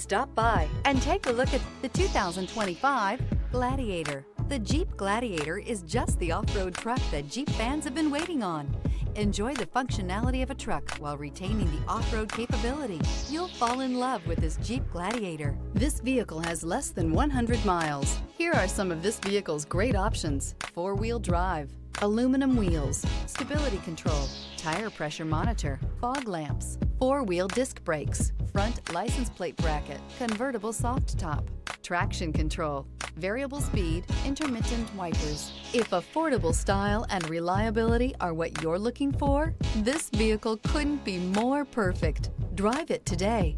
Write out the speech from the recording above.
stop by and take a look at the 2025 Gladiator. The Jeep Gladiator is just the off-road truck that Jeep fans have been waiting on. Enjoy the functionality of a truck while retaining the off-road capability. You'll fall in love with this Jeep Gladiator. This vehicle has less than 100 miles. Here are some of this vehicle's great options: four-wheel drive, aluminum wheels, stability control, tire pressure monitor, fog lamps, four-wheel disc brakes, front license plate bracket, convertible soft top, traction control, variable speed, intermittent wipers. If affordable style and reliability are what you're looking for, this vehicle couldn't be more perfect. Drive it today.